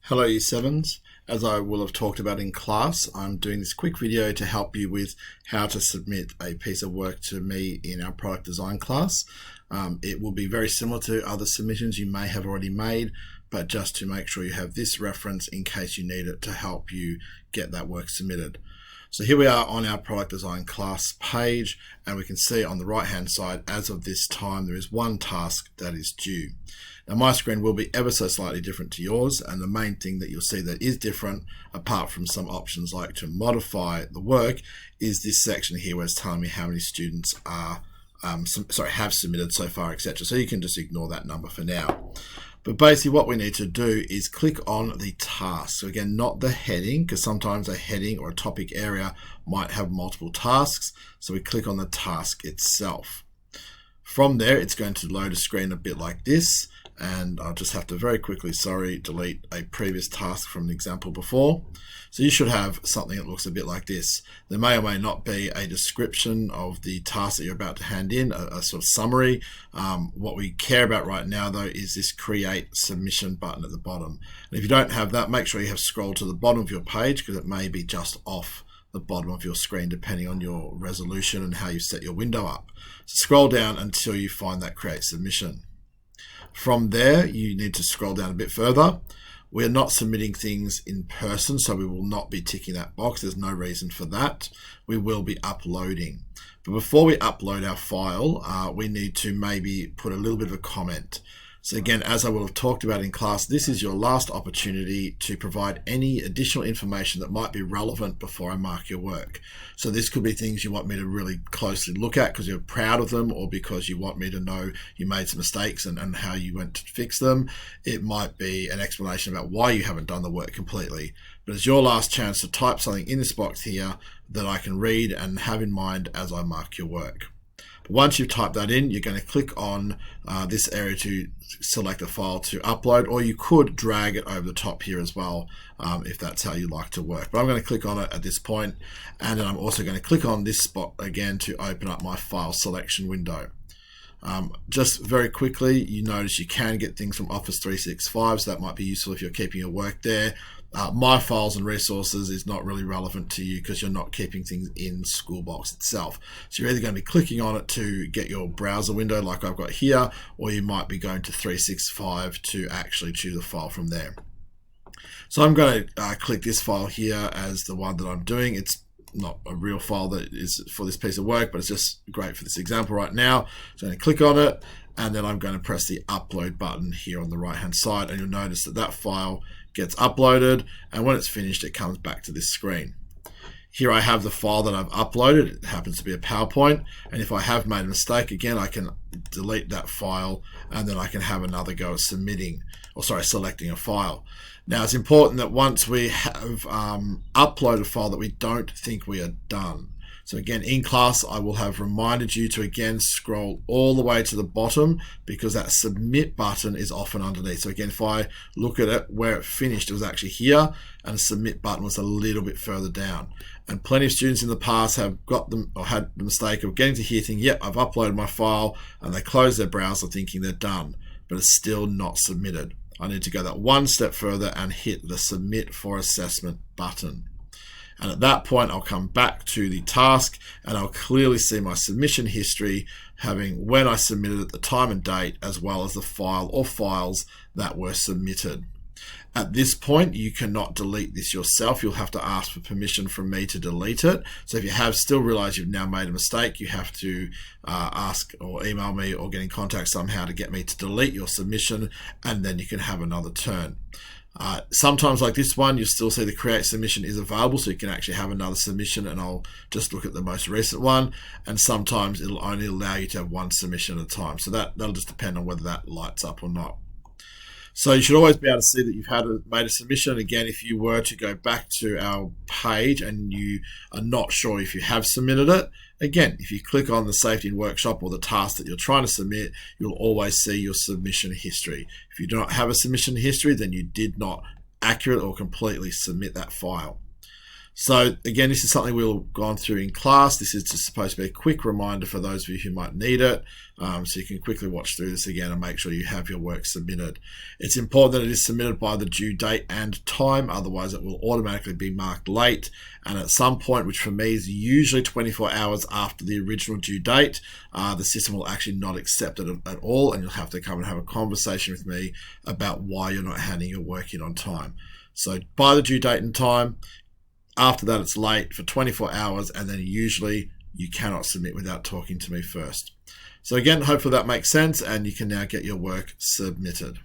Hello Year 7s. As I will have talked about in class, I'm doing this quick video to help you with how to submit a piece of work to me in our product design class. It will be very similar to other submissions you may have already made, but just to make sure you have this reference in case you need it to help you get that work submitted. So here we are on our product design class page, and we can see on the right hand side, as of this time, there is one task that is due. Now my screen will be ever so slightly different to yours, and the main thing that you'll see that is different, apart from some options like to modify the work, is this section here where it's telling me how many students are have submitted so far, etc. So you can just ignore that number for now. But basically what we need to do is click on the task. So again, not the heading, because sometimes a heading or a topic area might have multiple tasks. So we click on the task itself. From there, it's going to load a screen a bit like this. And I'll just have to very quickly, delete a previous task from the example before. So you should have something that looks a bit like this. There may or may not be a description of the task that you're about to hand in, a sort of summary. What we care about right now though is this create submission button at the bottom. And if you don't have that, make sure you have scrolled to the bottom of your page, because it may be just off the bottom of your screen depending on your resolution and how you set your window up. So scroll down until you find that create submission. From there, you need to scroll down a bit further. We're not submitting things in person, so we will not be ticking that box. There's no reason for that. We will be uploading. But before we upload our file, we need to maybe put a little bit of a comment. So again, as I will have talked about in class, this is your last opportunity to provide any additional information that might be relevant before I mark your work. So this could be things you want me to really closely look at because you're proud of them, or because you want me to know you made some mistakes and how you went to fix them. It might be an explanation about why you haven't done the work completely. But it's your last chance to type something in this box here that I can read and have in mind as I mark your work. Once you've typed that in, you're going to click on this area to select a file to upload, or you could drag it over the top here as well if that's how you like to work. But I'm going to click on it at this point, and then I'm also going to click on this spot again to open up my file selection window. Just very quickly, you notice you can get things from Office 365, so that might be useful if you're keeping your work there. My files and resources is not really relevant to you because you're not keeping things in Schoolbox itself. So you're either going to be clicking on it to get your browser window like I've got here, or you might be going to 365 to actually choose a file from there. So I'm going to click this file here as the one that I'm doing. It's not a real file that is for this piece of work, but it's just great for this example right now. So I'm going to click on it, and then I'm going to press the upload button here on the right hand side, and you'll notice that that file gets uploaded, and when it's finished it comes back to this screen. Here I have the file that I've uploaded. It happens to be a PowerPoint, and if I have made a mistake, again I can delete that file, and then I can have another go at selecting a file. Now it's important that once we have uploaded a file that we don't think we are done. So again, in class, I will have reminded you to again scroll all the way to the bottom, because that submit button is often underneath. So again, if I look at it where it finished, it was actually here, and the submit button was a little bit further down. And plenty of students in the past have got them or had the mistake of getting to here thinking, yep, I've uploaded my file, and they close their browser thinking they're done, but it's still not submitted. I need to go that one step further and hit the submit for assessment button. And at that point, I'll come back to the task, and I'll clearly see my submission history, having when I submitted it, the time and date, as well as the file or files that were submitted. At this point, you cannot delete this yourself. You'll have to ask for permission from me to delete it. So if you have still realized you've now made a mistake, you have to ask or email me or get in contact somehow to get me to delete your submission, and then you can have another turn. Sometimes like this one, you'll still see the create submission is available, so you can actually have another submission, and I'll just look at the most recent one. And sometimes it'll only allow you to have one submission at a time. So that'll just depend on whether that lights up or not. So you should always be able to see that you've made a submission. Again, if you were to go back to our page and you are not sure if you have submitted it, again, if you click on the safety and workshop or the task that you're trying to submit, you'll always see your submission history. If you do not have a submission history, then you did not accurately or completely submit that file. So again, this is something we've gone through in class. This is just supposed to be a quick reminder for those of you who might need it. So you can quickly watch through this again and make sure you have your work submitted. It's important that it is submitted by the due date and time, otherwise it will automatically be marked late. And at some point, which for me is usually 24 hours after the original due date, the system will actually not accept it at all, and you'll have to come and have a conversation with me about why you're not handing your work in on time. So by the due date and time. After that, it's late for 24 hours, and then usually you cannot submit without talking to me first. So again, hopefully that makes sense, and you can now get your work submitted.